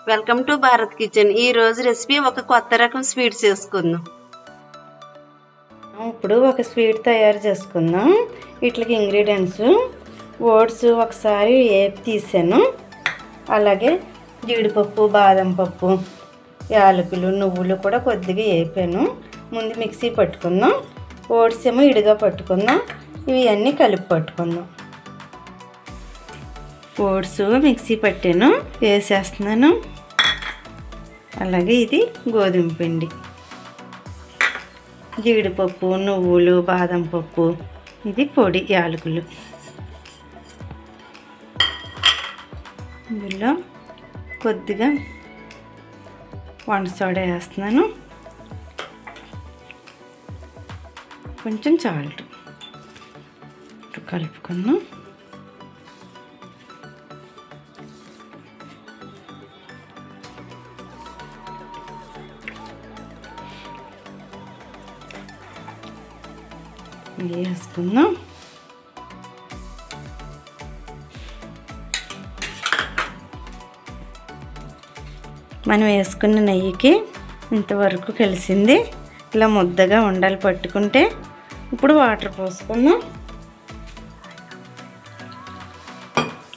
Welcome to Bharat kitchen. ఈ రోజు recipe ఒక కొత్త రకం స్వీట్ చేసుకుందాం. ఇప్పుడు ఒక స్వీట్ తయారు చేసుకుందాం. వీటికి ఇంగ్రీడియంట్స్ ఓట్స్ ఒకసారి వేపి తీసాను, అలాగే జీడిపప్పు, బాదం పప్పు, యాలకులు, నువ్వులు కూడా కొద్దిగా వేపాను. ముందు మిక్సీ పట్టుకుందాం. ఓట్స్ ఏమో ఇడిగా పట్టుకుందాం. ఇవి అన్నీ కలిపి పట్టుకుందాం. ఓట్స్ మిక్సీ పట్టాను, వేసేస్తున్నాను. అలాగే ఇది గోధుమ పిండి, జీడిపప్పు, నువ్వులు, బాదం పప్పు, ఇది పొడి యాలకులు. ఇందులో కొద్దిగా వంట సోడా వేస్తున్నాను, కొంచెం సాల్ట్ కలుపుకుందాం. వేసుకుందాం. మనం వేసుకున్న నెయ్యికి ఇంతవరకు కలిసింది. ఇలా ముద్దగా ఉండాలి పట్టుకుంటే. ఇప్పుడు వాటర్ పోసుకుందాం.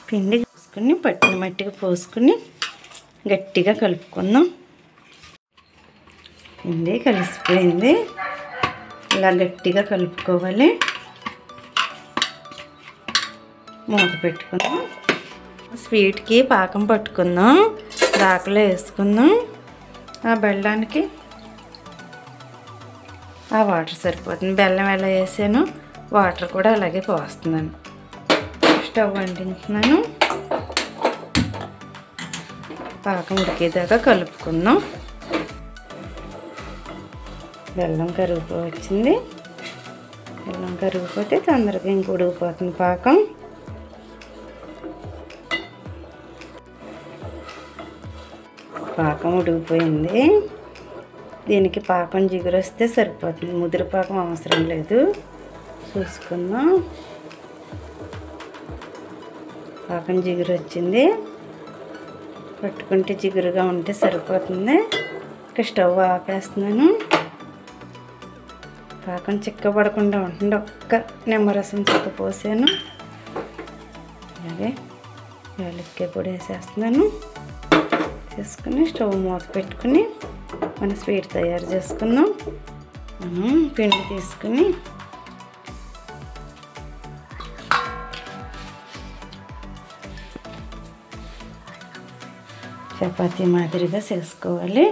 పిండి పోసుకుని పట్టిన మట్టిగా పోసుకుని గట్టిగా కలుపుకుందాం. పిండి కలిసిపోయింది. ఇలా గట్టిగా కలుపుకోవాలి. మూత పెట్టుకుందాం. స్వీట్కి పాకం పట్టుకుందాం. దాకలో వేసుకుందాం. ఆ బెల్లానికి ఆ వాటర్ సరిపోతుంది. బెల్లం ఎలా వేసాను, వాటర్ కూడా అలాగే పోస్తున్నాను. స్టవ్ అంటించున్నాను. పాకం ఉడికేదాకా కలుపుకుందాం. బెల్లం కరిగిపోవచ్చింది. బెల్లం కరిగిపోతే తొందరగా ఇంక ఉడికిపోతుంది పాకం. పాకం ఉడికిపోయింది. దీనికి పాకం జిగురు వస్తే సరిపోతుంది, ముదిరి పాకం అవసరం లేదు. చూసుకుందాం. పాకం జిగురు వచ్చింది. పట్టుకుంటే జిగురుగా ఉంటే సరిపోతుంది. ఇక స్టవ్ ఆపేస్తున్నాను. పాకం చిక్కబడకుండా ఉంటుంది. ఒక్క నిమ్మరసం చిక్క పోసాను. అలాగే యాలక్కాయ పొడి వేసేస్తున్నాను. వేసుకుని స్టవ్ మూత పెట్టుకుని మన స్వీట్ తయారు చేసుకుందాం. మనం పిండి తీసుకుని చపాతీ మాదిరిగా చేసుకోవాలి.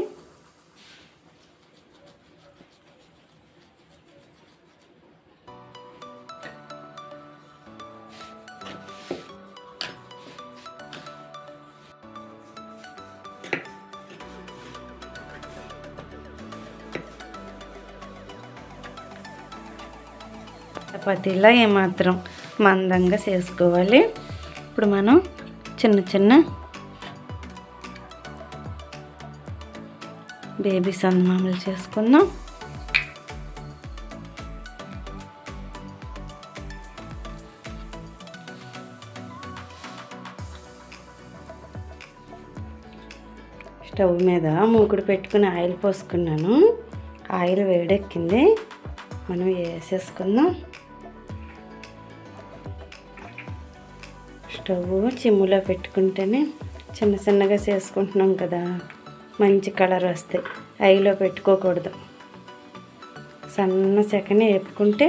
చపాతీలా ఏమాత్రం మందంగా చేసుకోవాలి. ఇప్పుడు మనం చిన్న చిన్న బేబీ సందమామలు చేసుకుందాం. స్టవ్ మీద మూకుడు పెట్టుకుని ఆయిల్ పోసుకున్నాను. ఆయిల్ వేడెక్కింది. మనం వేసేసుకుందాం. స్టవ్ చిమ్ములో పెట్టుకుంటేనే చిన్న చిన్నగా చేసుకుంటున్నాం కదా, మంచి కలర్ వస్తాయి. హైలో పెట్టుకోకూడదు. సన్న సెకని వేపుకుంటే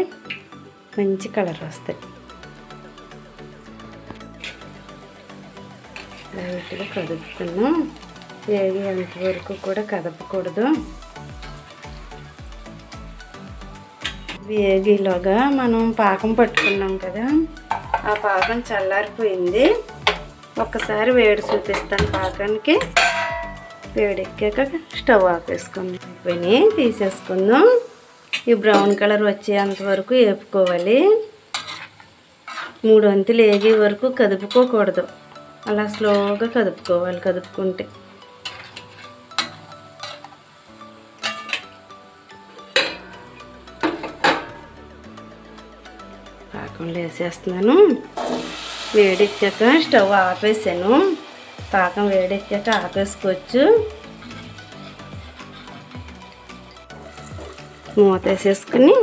మంచి కలర్ వస్తాయి. లైట్గా కదుపుకున్నాం. వేగేంతవరకు కూడా కదపకూడదు. వేగిలోగా మనం పాకం పట్టుకున్నాం కదా, ఆ పాకం చల్లారిపోయింది. ఒక్కసారి వేడి చూపిస్తాను పాకానికి. వేడెక్కాక స్టవ్ ఆపేసుకుందాం. తీసేసుకుందాం. ఈ బ్రౌన్ కలర్ వచ్చేంత వరకు వేపుకోవాలి. 3 వంతులు వేగే వరకు కదుపుకోకూడదు. అలా స్లోగా కదుపుకోవాలి. కదుపుకుంటే పాకంలో వేసేస్తున్నాను. వేడెక్కాక స్టవ్ ఆపేసాను. పాకం వేడెక్కాక ఆపేసుకోవచ్చు. మూత వేసేసుకుని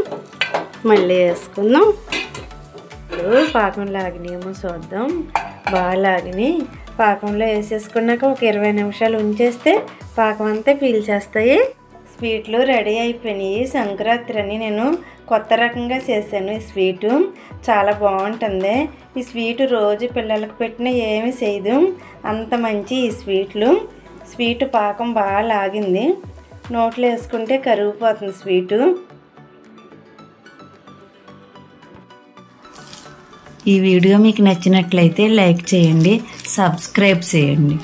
మళ్ళీ వేసుకుందాం. ఇప్పుడు పాకం లాగినేమో చూద్దాం. బాగా లాగిని పాకంలో వేసేసుకున్నాక ఒక 20 నిమిషాలు ఉంచేస్తే పాకం అంతా పీల్చేస్తాయి. స్వీట్లు రెడీ అయిపోయినాయి. సంక్రాంతి అని నేను కొత్త రకంగా చేశాను. ఈ స్వీటు చాలా బాగుంటుంది. ఈ స్వీటు రోజు పిల్లలకు పెట్టినా ఏమీ చేయదు, అంత మంచి ఈ స్వీటు పాకం బాగా లాగింది. నోట్లో వేసుకుంటే కరిగిపోతుంది స్వీటు. ఈ వీడియో మీకు నచ్చినట్లయితే లైక్ చేయండి, సబ్స్క్రైబ్ చేయండి.